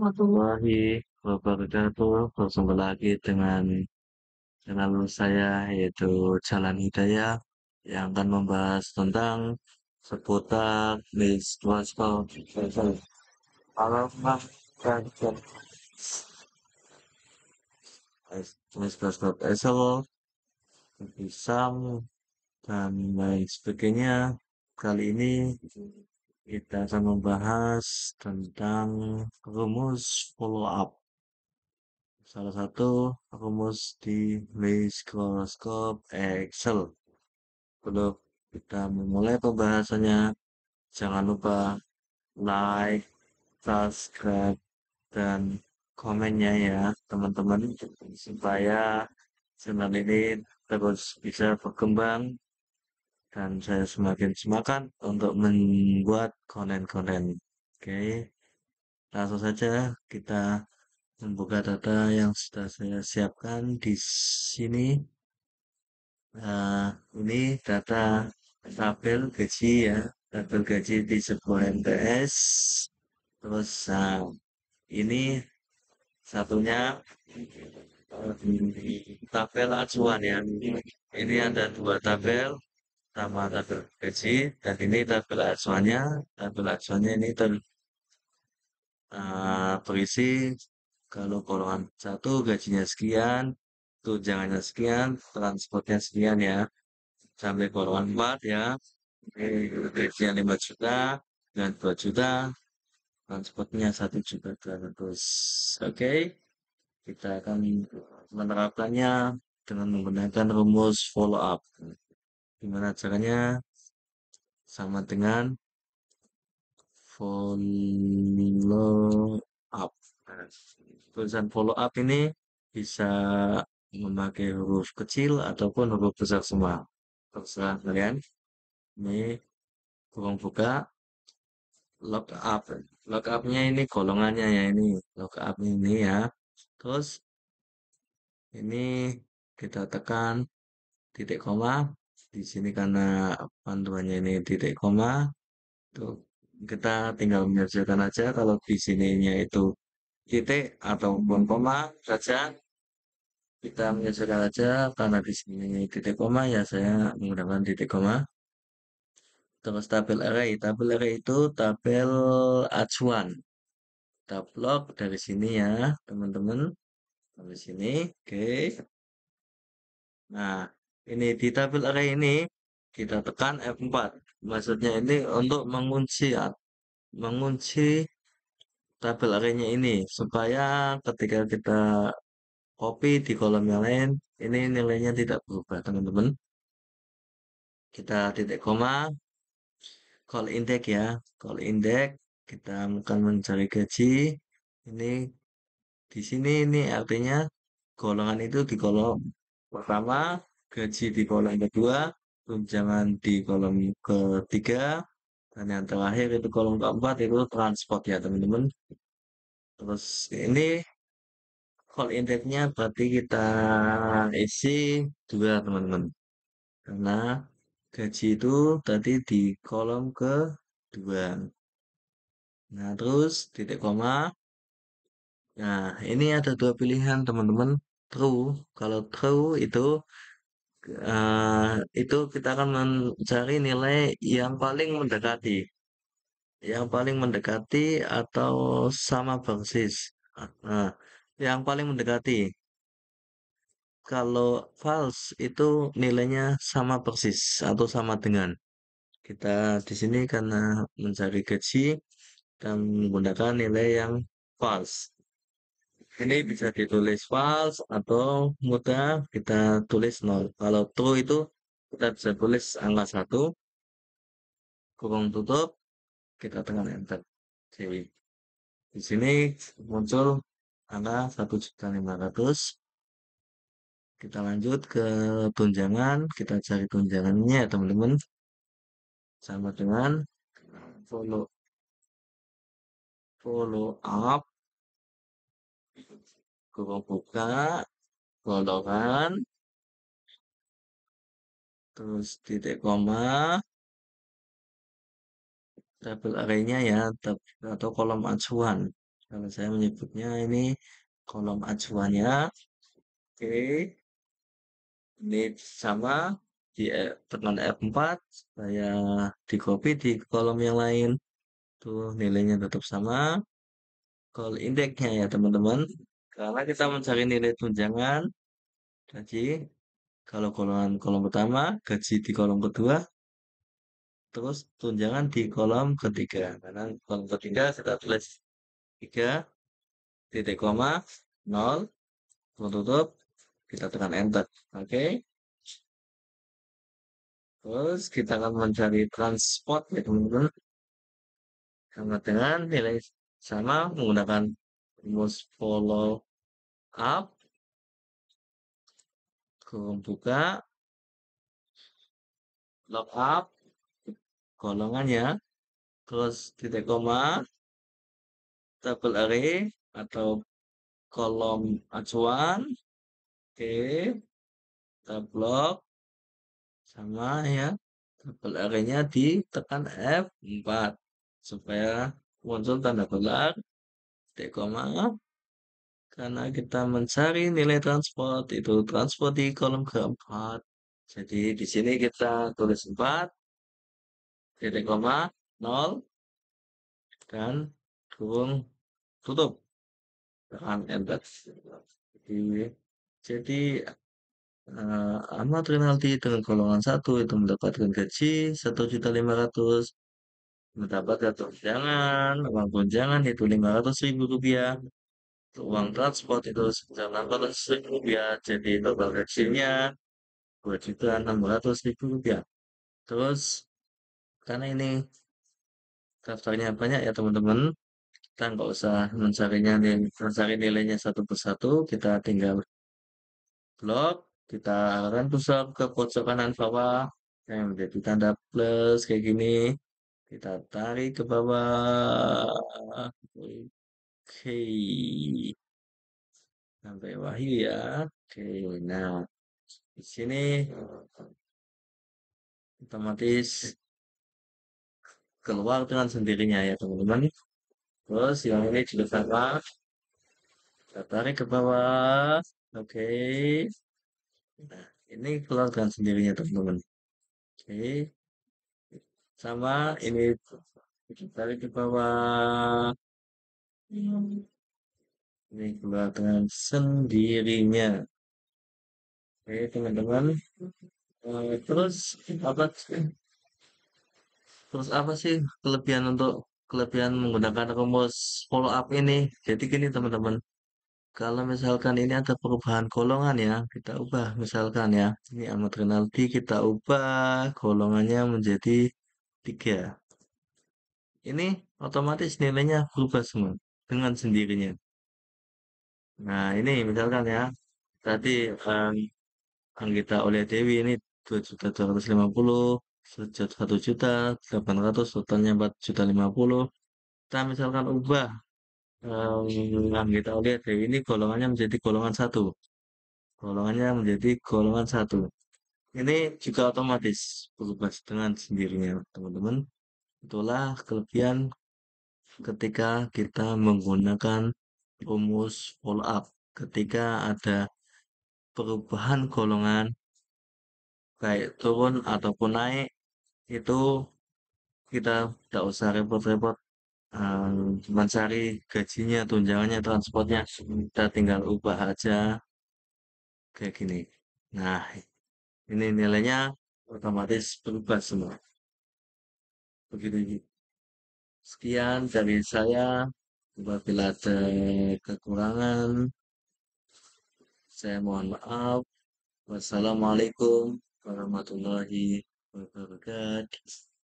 Warahmatullahi wabarakatuh. Bersama lagi dengan channel saya yaitu Jalan Hidayah yang akan membahas tentang seputar miskoskop. Kalau dan miskoskop Esel, pisang dan lain sebagainya. Kali ini kita akan membahas tentang rumus follow up. Salah satu rumus di Microsoft Excel. Sebelum kita memulai pembahasannya, jangan lupa like, subscribe, dan komennya ya teman-teman supaya channel ini terus bisa berkembang dan saya semakin semangat untuk membuat konten-konten. Oke, langsung saja kita membuka data yang sudah saya siapkan di sini. Nah, ini data tabel gaji ya, tabel gaji di sebuah MTS. Terus, nah, ini satunya di tabel acuan ya. Ini ada dua tabel, sama tabel gaji, dan ini tabel acuannya. Tabel acuannya ini berisi kalau golongan satu gajinya sekian, tunjangannya sekian, transportnya sekian ya. Sampai golongan 4 ya. Gajinya 5 juta dan 2 juta, transportnya 1.200.000. Oke, kita akan menerapkannya dengan menggunakan rumus follow up. Gimana caranya? Sama dengan follow up. Nah, tulisan follow up ini bisa memakai huruf kecil ataupun huruf besar semua. Terserah kalian. Ini kurang buka lock up. Lock up-nya ini golongannya ya ini. Lock up ini ya. Terus ini kita tekan titik koma. Di sini karena panduannya ini titik koma. Tuh, kita tinggal mengerjakan aja kalau di sininya itu titik ataupun koma saja. Kita menyesuaikan aja karena di sini titik koma ya saya menggunakan titik koma. Terus tabel array. Tabel array itu tabel acuan. Kita blok dari sini ya, teman-teman. Dari sini, oke. Nah, ini di tabel array ini kita tekan F4. Maksudnya ini untuk mengunci ya, mengunci tabel array-nya ini supaya ketika kita copy di kolom yang lain, ini nilainya tidak berubah, teman-teman. Kita titik koma, call index ya, call index. Kita akan mencari gaji. Ini di sini ini artinya golongan itu di kolom pertama, gaji di kolom kedua, tunjangan di kolom ketiga, dan yang terakhir itu kolom keempat itu transport ya teman-teman. Terus ini call index-nya berarti kita isi dua teman-teman. Karena gaji itu tadi di kolom kedua. Nah terus titik koma. Nah ini ada dua pilihan teman-teman. True, kalau true itu kita akan mencari nilai yang paling mendekati, atau sama persis. Nah, yang paling mendekati. Kalau false itu nilainya sama persis atau sama dengan. Kita di sini karena mencari gaji dan menggunakan nilai yang false. Ini bisa ditulis false atau mudah kita tulis nol. Kalau true itu kita bisa tulis angka satu, kurung tutup, kita tekan enter. Jadi di sini muncul angka 1.500.000. Kita lanjut ke tunjangan, kita cari tunjangannya ya teman-teman. Sama dengan follow follow up, kurung buka, golongan, terus titik koma, tabel array-nya ya, atau kolom acuan. Kalau saya menyebutnya ini kolom acuannya. Oke, ini sama tekan F4 supaya di copy di kolom yang lain. Tuh nilainya tetap sama. Kalau indeksnya ya teman-teman, karena kita mencari nilai tunjangan gaji. Kalau golongan kolom pertama, gaji di kolom kedua, terus tunjangan di kolom ketiga. Karena kolom ketiga kita tulis 3, titik koma, 0, tutup, kita tekan enter. Oke. Terus kita akan mencari transport ya teman-teman. Sama dengan nilai sama menggunakan rumus follow up, kolom buka, log up, golongannya, terus titik koma, double array atau kolom acuan, oke, tabloid sama ya, double array-nya ditekan F4 supaya muncul tanda gelar, titik koma, karena kita mencari nilai transport, itu transport di kolom keempat. Jadi di sini kita tulis 4, titik koma, 0, dan kurung tutup. Tekan enter. Jadi Ahmad Rinaldi dengan golongan satu itu mendapatkan gaji 1.500.000, mendapatkan tunjangan, uang tunjangan itu 500.000 rupiah, uang transport itu sebesar 600.000 rupiah, jadi total gajinya 2.600.000 rupiah. Terus karena ini daftarnya banyak ya teman-teman, kita nggak usah mencari nilainya satu persatu, kita tinggal blok, kita arahkan kursor ke pojok kanan bawah yang menjadi tanda plus kayak gini, kita tarik ke bawah. Oke, sampai wahyu ya. Oke, nah di sini otomatis keluar dengan sendirinya ya teman-teman. Terus yang ini juga sama, kita tarik ke bawah. Oke, nah ini keluar dengan sendirinya teman-teman. Oke, sama ini kita tarik ke bawah. Ini keluar dengan sendirinya. Oke teman-teman. Terus apa apa sih kelebihan menggunakan rumus follow up ini? Jadi gini teman-teman, kalau misalkan ini ada perubahan golongan ya, kita ubah misalkan ya, ini Ahmad Rinaldi kita ubah golongannya menjadi 3. Ini otomatis nilainya berubah semua dengan sendirinya. Nah ini misalkan ya, tadi Anggita Aulia Dewi ini 2.250.000, 1.800.000, totalnya 4.050.000. Kita misalkan ubah Anggita Aulia Dewi ini golongannya menjadi golongan satu. Golongannya menjadi golongan satu. Ini juga otomatis berubah dengan sendirinya, teman-teman. Itulah kelebihan ketika kita menggunakan rumus follow up. Ketika ada perubahan golongan baik turun ataupun naik, itu kita tidak usah repot-repot mencari gajinya, tunjangannya, transportnya. Kita tinggal ubah aja kayak gini. Nah, ini nilainya otomatis berubah semua. Begitu. Sekian dari saya. Apabila ada kekurangan, saya mohon maaf. Wassalamualaikum warahmatullahi wabarakatuh.